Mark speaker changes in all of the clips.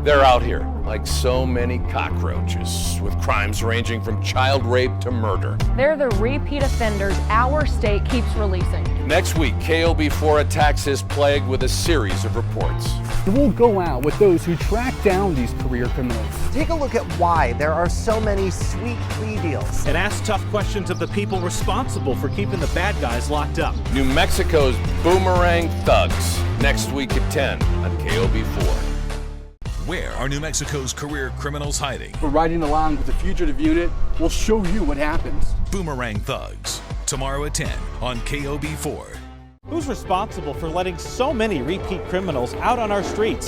Speaker 1: They're out here like so many cockroaches, with crimes ranging from child rape to murder.
Speaker 2: They're the repeat offenders our state keeps releasing.
Speaker 1: Next week, KOB4 attacks his plague with a series of reports.
Speaker 3: We'll go out with those who track down these career criminals.
Speaker 4: Take a look at why there are so many sweet plea deals.
Speaker 5: And ask tough questions of the people responsible for keeping the bad guys locked up.
Speaker 1: New Mexico's Boomerang Thugs, next week at 10 on KOB4.
Speaker 6: Where are New Mexico's career criminals hiding?
Speaker 3: We're riding along with the fugitive unit. We'll show you what happens.
Speaker 6: Boomerang Thugs, tomorrow at 10 on KOB4.
Speaker 5: Who's responsible for letting so many repeat criminals out on our streets?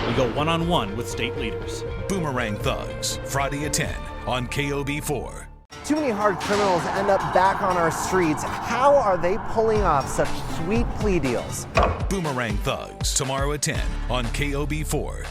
Speaker 5: We go one-on-one with state leaders.
Speaker 6: Boomerang Thugs, Friday at 10 on KOB4.
Speaker 4: Too many hard criminals end up back on our streets. How are they pulling off such sweet plea deals?
Speaker 6: Boomerang Thugs, tomorrow at 10 on KOB4.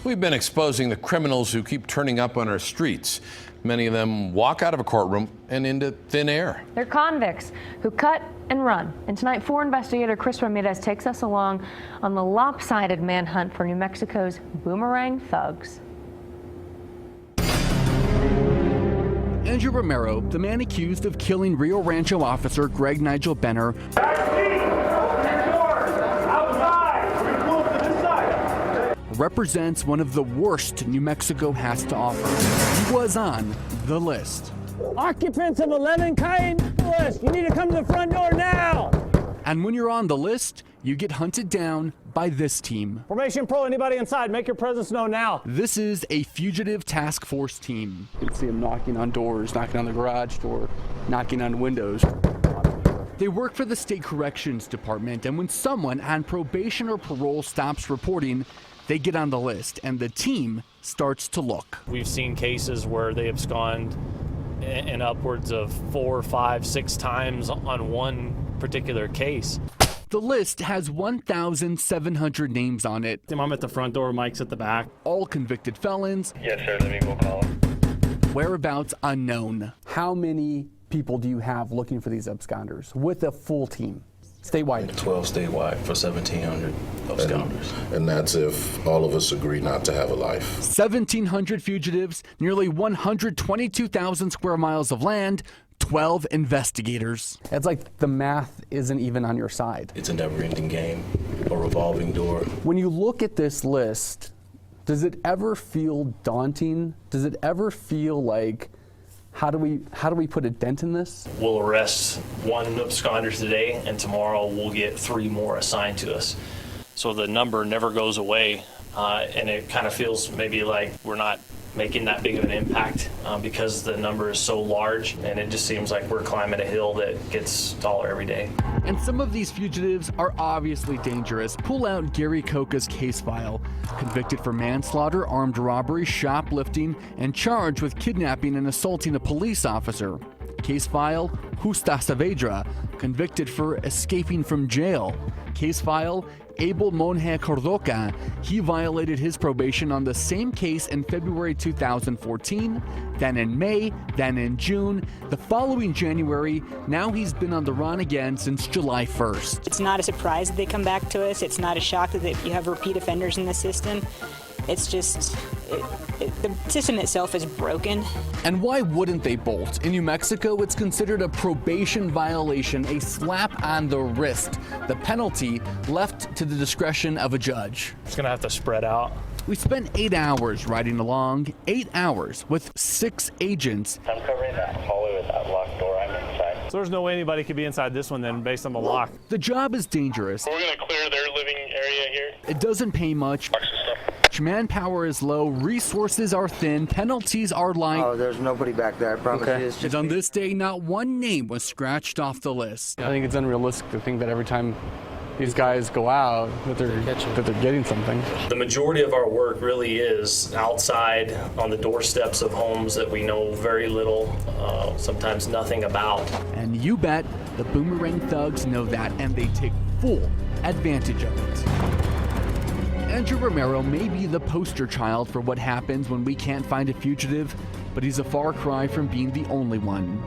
Speaker 1: We've been exposing the criminals who keep turning up on our streets. Many of them walk out of a courtroom and into thin air.
Speaker 2: They're convicts who cut and run. And tonight, 4 investigator Chris Ramirez takes us along on the lopsided manhunt for New Mexico's Boomerang Thugs.
Speaker 3: Andrew Romero, the man accused of killing Rio Rancho officer Greg Nigel Benner, represents one of the worst New Mexico has to offer. He was on the list.
Speaker 7: Occupants of 11 Cayenne list, you need to come to the front door now.
Speaker 3: And when you're on the list, you get hunted down by this team.
Speaker 7: Formation Pro, anybody inside, make your presence known now.
Speaker 3: This is a fugitive task force team. You can see them knocking on doors, knocking on the garage door, knocking on windows. They work for the state corrections department, and when someone on probation or parole stops reporting, they get on the list, and the team starts to look.
Speaker 8: We've seen cases where they abscond in upwards of 4, 5, 6 times on one particular case.
Speaker 3: The list has 1,700 names on it.
Speaker 8: I'm at the front door, Mike's at the back.
Speaker 3: All convicted felons.
Speaker 8: Yes, sir, let me go call him.
Speaker 3: Whereabouts unknown. How many people do you have looking for these absconders with a full team? Statewide.
Speaker 9: 12 statewide for 1,700 absconders.
Speaker 10: And that's if all of us agree not to have a life.
Speaker 3: 1,700 fugitives, nearly 122,000 square miles of land, 12 investigators. It's like the math isn't even on your side.
Speaker 9: It's a never-ending game, a revolving door.
Speaker 3: When you look at this list, does it ever feel daunting? Does it ever feel like, how do we put a dent in this?
Speaker 8: We'll arrest 1 absconder today, and tomorrow we'll get 3 more assigned to us. So the number never goes away, and it kind of feels maybe like we're not making that big of an impact because the number is so large, and it just seems like we're climbing a hill that gets taller every day.
Speaker 3: And some of these fugitives are obviously dangerous. Pull out Gary Coca's case file. Convicted for manslaughter, armed robbery, shoplifting, and charged with kidnapping and assaulting a police officer. Case file, Justa Saavedra, convicted for escaping from jail. Case file, Abel Monje Cordoca. He violated his probation on the same case in February 2014, then in May, then in June. The following January, now he's been on the run again since July 1st.
Speaker 11: It's not a surprise that they come back to us. It's not a shock that you have repeat offenders in the system. It's just, the system itself is broken.
Speaker 3: And why wouldn't they bolt? In New Mexico, it's considered a probation violation, a slap on the wrist. The penalty left to the discretion of a judge.
Speaker 8: It's gonna have to spread out.
Speaker 3: We spent 8 hours riding along, 8 hours with 6 agents.
Speaker 8: I'm covering that hallway with that locked door. I'm inside.
Speaker 7: So there's no way anybody could be inside this one then based on the lock.
Speaker 3: The job is dangerous.
Speaker 8: We're gonna clear their living area here.
Speaker 3: It doesn't pay much. Manpower is low, resources are thin, penalties are light.
Speaker 4: Oh, there's nobody back there, I promise you. It's
Speaker 3: And on this day, not one name was scratched off the list.
Speaker 12: I think it's unrealistic to think that every time these guys go out that they're getting something.
Speaker 8: The majority of our work really is outside on the doorsteps of homes that we know very little, sometimes nothing about.
Speaker 3: And you bet the Boomerang Thugs know that, and they take full advantage of it. Andrew Romero may be the poster child for what happens when we can't find a fugitive, but he's a far cry from being the only one.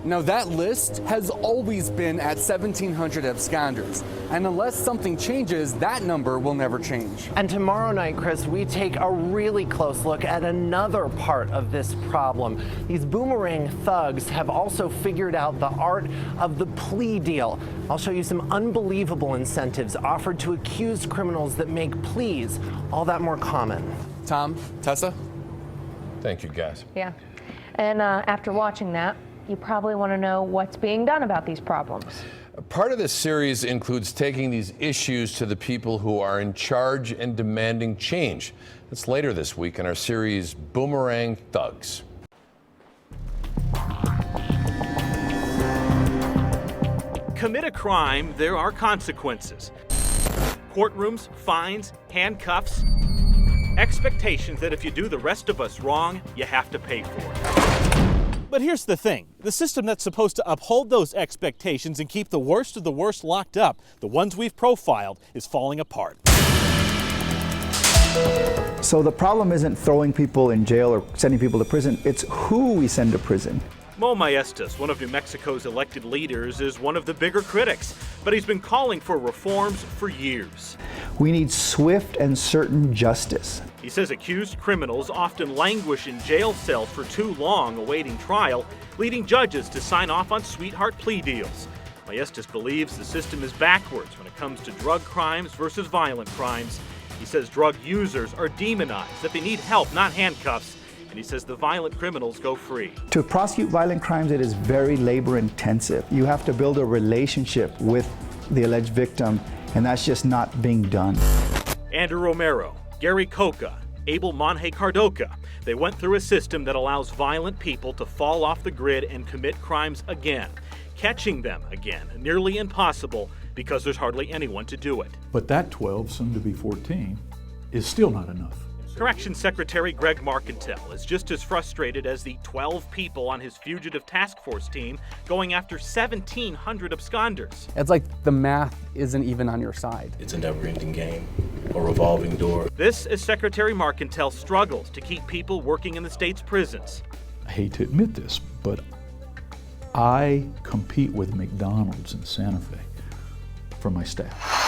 Speaker 3: Now that list has always been at 1,700 absconders, and unless something changes, that number will never change.
Speaker 4: And tomorrow night, Chris, we take a really close look at another part of this problem. These Boomerang Thugs have also figured out the art of the plea deal. I'll show you some unbelievable incentives offered to accused criminals that make pleas all that more common.
Speaker 3: Tom, Tessa?
Speaker 1: Thank you, guys.
Speaker 2: Yeah. And after watching that, you probably want to know what's being done about these problems.
Speaker 1: Part of this series includes taking these issues to the people who are in charge and demanding change. That's later this week in our series, Boomerang Thugs.
Speaker 13: Commit a crime, there are consequences. Courtrooms, fines, handcuffs, expectations that if you do the rest of us wrong, you have to pay for it.
Speaker 5: But here's the thing. The system that's supposed to uphold those expectations and keep the worst of the worst locked up, the ones we've profiled, is falling apart.
Speaker 14: So the problem isn't throwing people in jail or sending people to prison, it's who we send to prison.
Speaker 13: Mo Maestas, one of New Mexico's elected leaders, is one of the bigger critics, but he's been calling for reforms for years.
Speaker 14: We need swift and certain justice.
Speaker 13: He says accused criminals often languish in jail cells for too long awaiting trial, leading judges to sign off on sweetheart plea deals. Maestas believes the system is backwards when it comes to drug crimes versus violent crimes. He says drug users are demonized, that they need help, not handcuffs. And he says the violent criminals go free.
Speaker 14: To prosecute violent crimes, it is very labor intensive. You have to build a relationship with the alleged victim, and that's just not being done.
Speaker 13: Andrew Romero, Gary Coca, Abel Monje Cardoca. They went through a system that allows violent people to fall off the grid and commit crimes again. Catching them again, nearly impossible because there's hardly anyone to do it.
Speaker 15: But that 12, soon to be 14, is still not enough.
Speaker 13: Corrections Secretary Greg Marcantel is just as frustrated as the 12 people on his fugitive task force team going after 1,700 absconders.
Speaker 12: It's like the math isn't even on your side.
Speaker 9: It's a never-ending game, a revolving door.
Speaker 13: This as Secretary Marcantel struggles to keep people working in the state's prisons.
Speaker 15: I hate to admit this, but I compete with McDonald's in Santa Fe for my staff.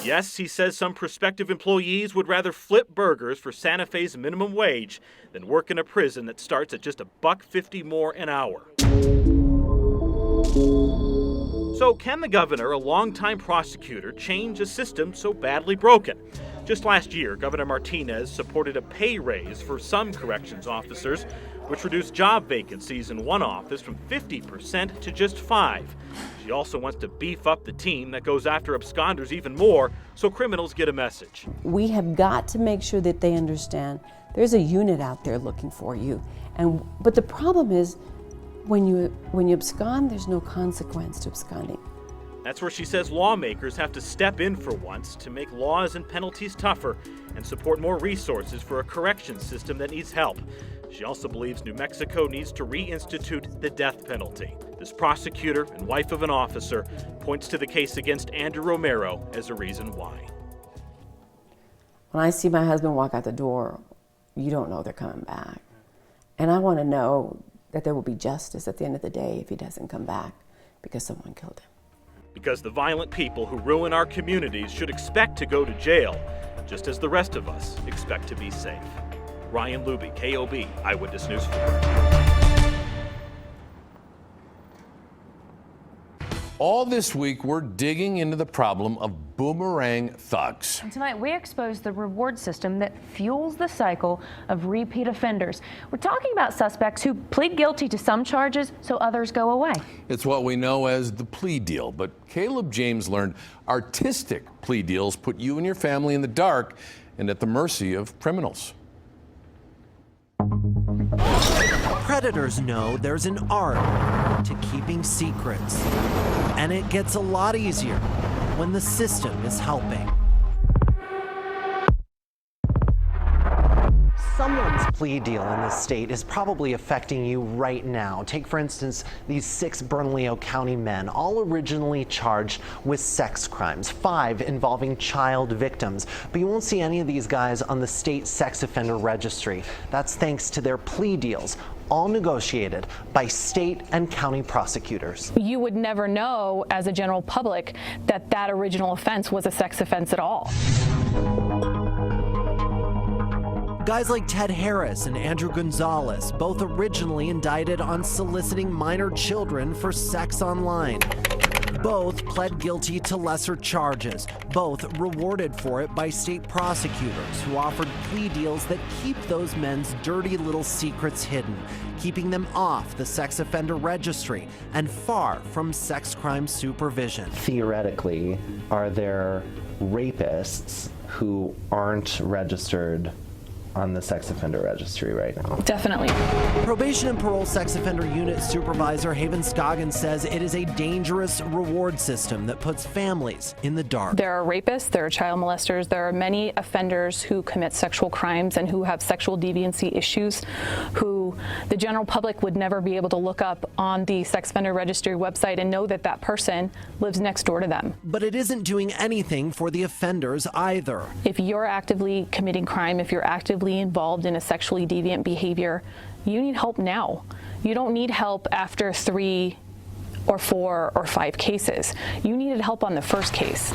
Speaker 13: Yes, he says some prospective employees would rather flip burgers for Santa Fe's minimum wage than work in a prison that starts at just $1.50 more an hour. So can the governor, a longtime prosecutor, change a system so badly broken? Just last year, Governor Martinez supported a pay raise for some corrections officers, which reduced job vacancies in one office from 50% to just 5%. She also wants to beef up the team that goes after absconders even more so criminals get a message.
Speaker 16: We have got to make sure that they understand there's a unit out there looking for you. But the problem is when you abscond, there's no consequence to absconding.
Speaker 13: That's where she says lawmakers have to step in for once to make laws and penalties tougher and support more resources for a corrections system that needs help. She also believes New Mexico needs to reinstitute the death penalty. This prosecutor and wife of an officer points to the case against Andrew Romero as a reason why.
Speaker 16: When I see my husband walk out the door, you don't know they're coming back. And I want to know that there will be justice at the end of the day if he doesn't come back because someone killed him.
Speaker 13: Because the violent people who ruin our communities should expect to go to jail, just as the rest of us expect to be safe. Ryan Luby, KOB, Eyewitness News 4.
Speaker 1: All this week, we're digging into the problem of Boomerang Thugs.
Speaker 2: And tonight, we expose the reward system that fuels the cycle of repeat offenders. We're talking about suspects who plead guilty to some charges so others go away.
Speaker 1: It's what we know as the plea deal, but Caleb James learned artistic plea deals put you and your family in the dark and at the mercy of criminals.
Speaker 4: Predators know there's an art to keeping secrets, and it gets a lot easier when the system is helping. Someone's plea deal in this state is probably affecting you right now. Take, for instance, these 6 Bernalillo County men, all originally charged with sex crimes, 5 involving child victims. But you won't see any of these guys on the state sex offender registry. That's thanks to their plea deals. all negotiated by state and county prosecutors.
Speaker 17: You would never know as a general public that that original offense was a sex offense at all.
Speaker 4: Guys like Ted Harris and Andrew Gonzalez, both originally indicted on soliciting minor children for sex online. Both pled guilty to lesser charges, both rewarded for it by state prosecutors who offered plea deals that keep those men's dirty little secrets hidden, keeping them off the sex offender registry and far from sex crime supervision.
Speaker 18: Theoretically, are there rapists who aren't registered on the sex offender registry right now?
Speaker 17: Definitely.
Speaker 4: Probation and Parole Sex Offender Unit Supervisor Haven Scoggins says it is a dangerous reward system that puts families in the dark.
Speaker 17: There are rapists, there are child molesters, there are many offenders who commit sexual crimes and who have sexual deviancy issues, who the general public would never be able to look up on the sex offender registry website and know that that person lives next door to them.
Speaker 4: But it isn't doing anything for the offenders either.
Speaker 17: If you're actively committing crime, if you're actively involved in a sexually deviant behavior, you need help now. You don't need help after 3 or 4 or 5 cases. You needed help on the first case.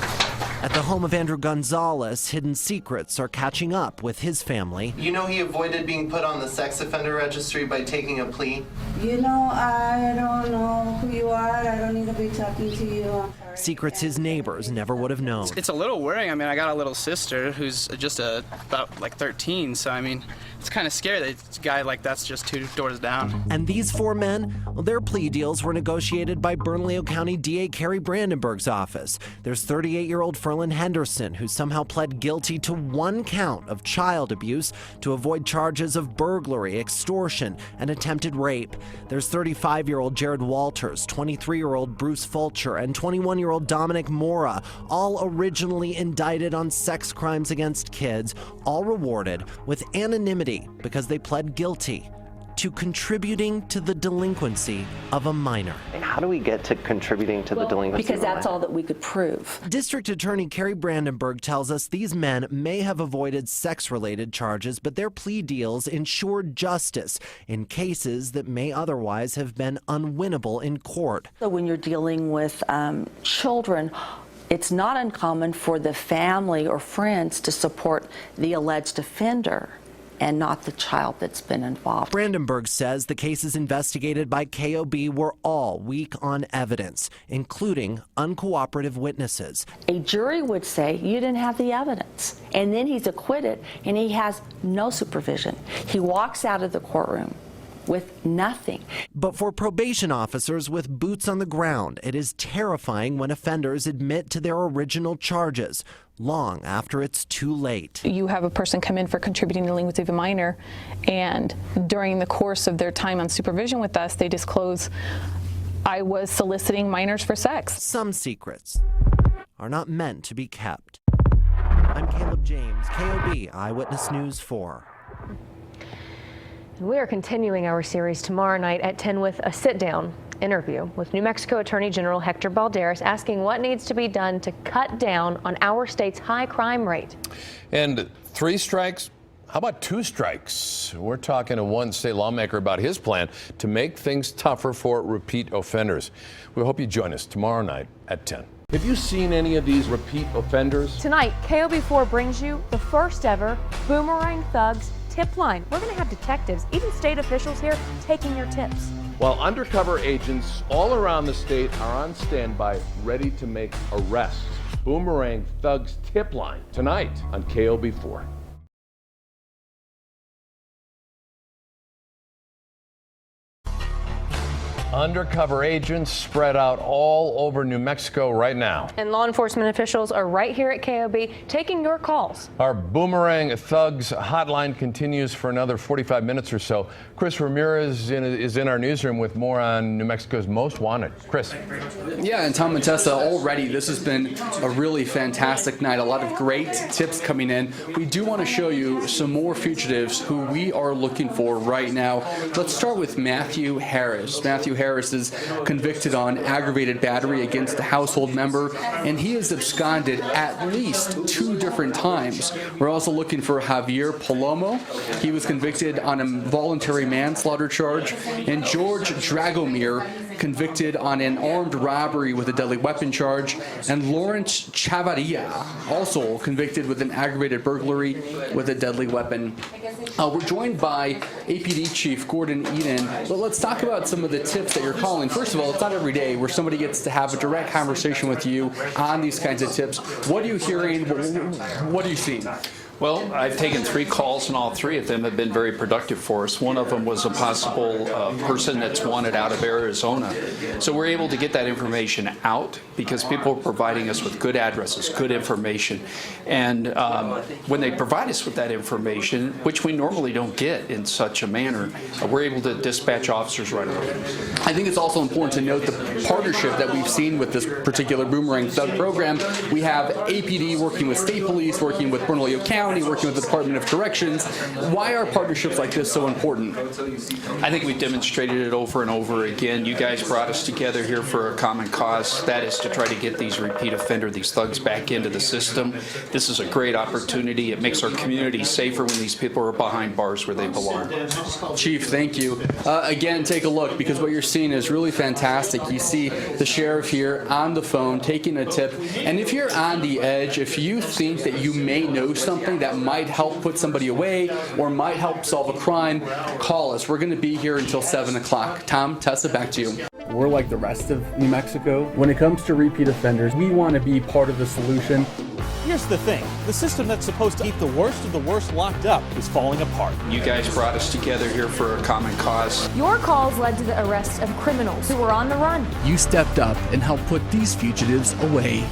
Speaker 4: At the home of Andrew Gonzalez, hidden secrets are catching up with his family.
Speaker 19: You know he avoided being put on the sex offender registry by taking a plea?
Speaker 20: You know, I don't know who you are. I don't need to be talking to you. I'm sorry.
Speaker 4: Secrets his neighbors never would have known.
Speaker 21: It's a little worrying. I mean, I got a little sister who's just about like 13, so I mean, it's kind of scary that a guy like that's just 2 doors down.
Speaker 4: And these 4 men, well, their plea deals were negotiated by Bernalillo County DA Kerry Brandenburg's office. There's 38-year-old Ferlin Henderson, who somehow pled guilty to 1 count of child abuse to avoid charges of burglary, extortion, and attempted rape. There's 35-year-old Jared Walters, 23-year-old Bruce Fulcher, and 21-year-old Dominic Mora, all originally indicted on sex crimes against kids, all rewarded with anonymity because they pled guilty to contributing to the delinquency of a minor.
Speaker 18: How do we get to contributing to the delinquency?
Speaker 22: Because that's all that we could prove.
Speaker 4: District Attorney Kerry Brandenburg tells us these men may have avoided sex-related charges, but their plea deals ensured justice in cases that may otherwise have been unwinnable in court.
Speaker 22: So when you're dealing with children, it's not uncommon for the family or friends to support the alleged offender and not the child that's been involved.
Speaker 4: Brandenburg says the cases investigated by KOB were all weak on evidence, including uncooperative witnesses.
Speaker 22: A jury would say you didn't have the evidence, and then he's acquitted and he has no supervision. He walks out of the courtroom with nothing.
Speaker 4: But for probation officers with boots on the ground, it is terrifying when offenders admit to their original charges long after it's too late.
Speaker 17: You have a person come in for contributing to delinquency of a minor, and during the course of their time on supervision with us, they disclose, I was soliciting minors for sex.
Speaker 4: Some secrets are not meant to be kept. I'm Caleb James, KOB Eyewitness News 4.
Speaker 2: We are continuing our series tomorrow night at 10 with a sit-down interview with New Mexico Attorney General Hector Balderas, asking what needs to be done to cut down on our state's high crime rate.
Speaker 1: And 3 strikes? How about 2 strikes? We're talking to one state lawmaker about his plan to make things tougher for repeat offenders. We hope you join us tomorrow night at 10. Have you seen any of these repeat offenders?
Speaker 2: Tonight, KOB4 brings you the first ever Boomerang Thugs tip line. We're going to have detectives, even state officials here, taking your tips.
Speaker 1: While undercover agents all around the state are on standby, ready to make arrests. Boomerang Thugs tip line tonight on KOB4. Undercover agents spread out all over New Mexico right now.
Speaker 2: And law enforcement officials are right here at KOB taking your calls.
Speaker 1: Our Boomerang Thugs hotline continues for another 45 minutes or so. Chris Ramirez is in our newsroom with more on New Mexico's most wanted. Chris.
Speaker 3: Yeah, and Tom and Tessa, already this has been a really fantastic night. A lot of great tips coming in. We do want to show you some more fugitives who we are looking for right now. Let's start with Matthew Harris. Matthew Harris is convicted on aggravated battery against a household member, and he has absconded at least 2 different times. We're also looking for Javier Palomo. He was convicted on a voluntary manslaughter charge, and George Dragomir, convicted on an armed robbery with a deadly weapon charge, and Lawrence Chavarria, also convicted with an aggravated burglary with a deadly weapon. We're joined by APD Chief Gordon Eden, but let's talk about some of the tips that you're calling. First of all, it's not every day where somebody gets to have a direct conversation with you on these kinds of tips. What are you hearing? What are you seeing?
Speaker 6: Well, I've taken 3 calls, and all 3 of them have been very productive for us. One of them was a possible person that's wanted out of Arizona. So we're able to get that information out because people are providing us with good addresses, good information. And when they provide us with that information, which we normally don't get in such a manner, we're able to dispatch officers right away.
Speaker 3: I think it's also important to note the partnership that we've seen with this particular Boomerang Thug program. We have APD working with state police, working with Bernalillo County, working with the Department of Corrections. Why are partnerships like this so important?
Speaker 6: I think we've demonstrated it over and over again. You guys brought us together here for a common cause. That is to try to get these repeat offender, these thugs back into the system. This is a great opportunity. It makes our community safer when these people are behind bars where they belong.
Speaker 3: Chief, thank you. Again, take a look, because what you're seeing is really fantastic. You see the sheriff here on the phone taking a tip. And if you're on the edge, if you think that you may know something that might help put somebody away or might help solve a crime, call us. We're going to be here until 7 o'clock. Tom, Tessa, back to you.
Speaker 12: We're like the rest of New Mexico. When it comes to repeat offenders, we want to be part of the solution.
Speaker 5: Here's the thing. The system that's supposed to keep the worst of the worst locked up is falling apart.
Speaker 6: You guys brought us together here for a common cause.
Speaker 2: Your calls led to the arrest of criminals who were on the run.
Speaker 3: You stepped up and helped put these fugitives away.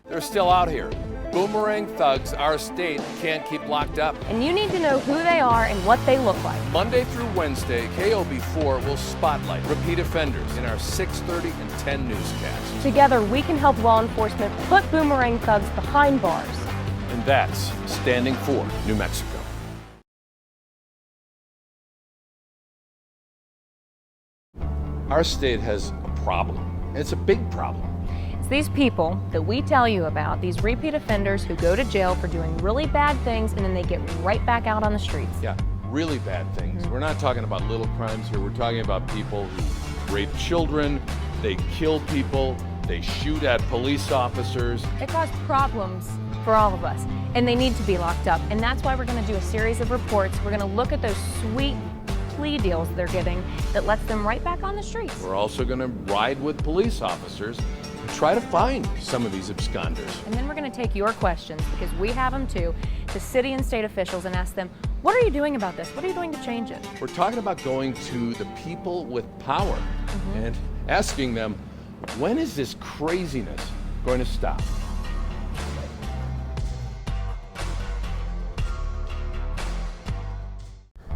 Speaker 1: They're still out here. Boomerang Thugs, our state can't keep locked up.
Speaker 2: And you need to know who they are and what they look like.
Speaker 1: Monday through Wednesday, KOB4 will spotlight repeat offenders in our 6:30 and 10 newscasts.
Speaker 2: Together, we can help law enforcement put Boomerang Thugs behind bars.
Speaker 1: And that's Standing for New Mexico. Our state has a problem, and it's a big problem.
Speaker 2: These people that we tell you about, these repeat offenders who go to jail for doing really bad things and then they get right back out on the streets.
Speaker 1: Yeah, really bad things. We're not talking about little crimes here. We're talking about people who rape children, they kill people, they shoot at police officers.
Speaker 2: They cause problems for all of us, and they need to be locked up. And that's why we're going to do a series of reports. We're going to look at those sweet plea deals they're getting that lets them right back on the streets.
Speaker 1: We're also going to ride with police officers, try to find some of these absconders.
Speaker 2: And then we're going to take your questions, because we have them too, to city and state officials and ask them, what are you doing about this? What are you doing to change it?
Speaker 1: We're talking about going to the people with power and asking them, when is this craziness going to stop?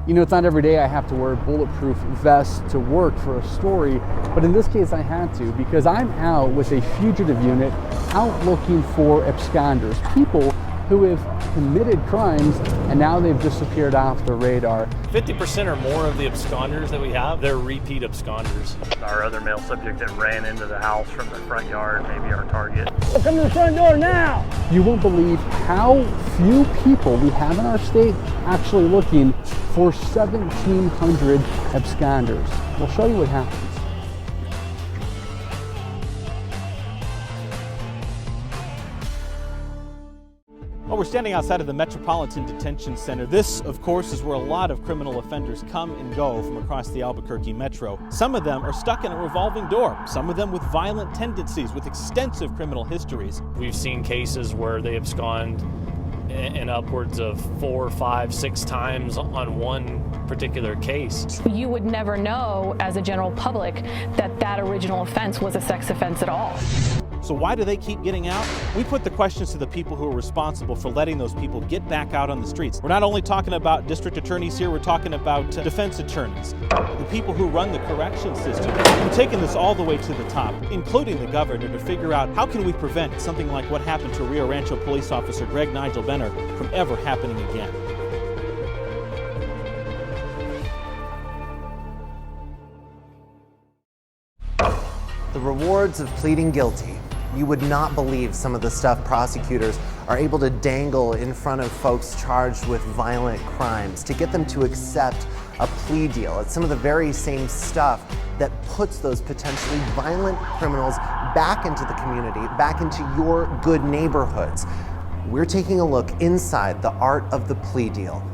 Speaker 12: You know, it's not every day I have to wear a bulletproof vest to work for a story, but in this case I had to, because I'm out with a fugitive unit out looking for absconders, people who have committed crimes and now they've disappeared off the radar.
Speaker 8: 50% or more of the absconders that we have, they're repeat absconders. Our other male subject that ran into the house from the front yard, maybe our target.
Speaker 7: Well, come to the front door now!
Speaker 12: You won't believe how few people we have in our state actually looking for 1,700 absconders. We'll show you what happens.
Speaker 5: Well, we're standing outside of the Metropolitan Detention Center. This, of course, is where a lot of criminal offenders come and go from across the Albuquerque Metro. Some of them are stuck in a revolving door, some of them with violent tendencies, with extensive criminal histories. We've seen cases where they abscond in upwards of 4, 5, 6 times on one particular case.
Speaker 17: You would never know as a general public that that original offense was a sex offense at all.
Speaker 5: So why do they keep getting out? We put the questions to the people who are responsible for letting those people get back out on the streets. We're not only talking about district attorneys here, we're talking about defense attorneys, the people who run the correction system. We're taking this all the way to the top, including the governor, to figure out how can we prevent something like what happened to Rio Rancho police officer Greg Nigel Benner from ever happening again.
Speaker 4: rewards of pleading guilty. You would not believe some of the stuff prosecutors are able to dangle in front of folks charged with violent crimes to get them to accept a plea deal. It's some of the very same stuff that puts those potentially violent criminals back into the community, back into your good neighborhoods. We're taking a look inside the art of the plea deal.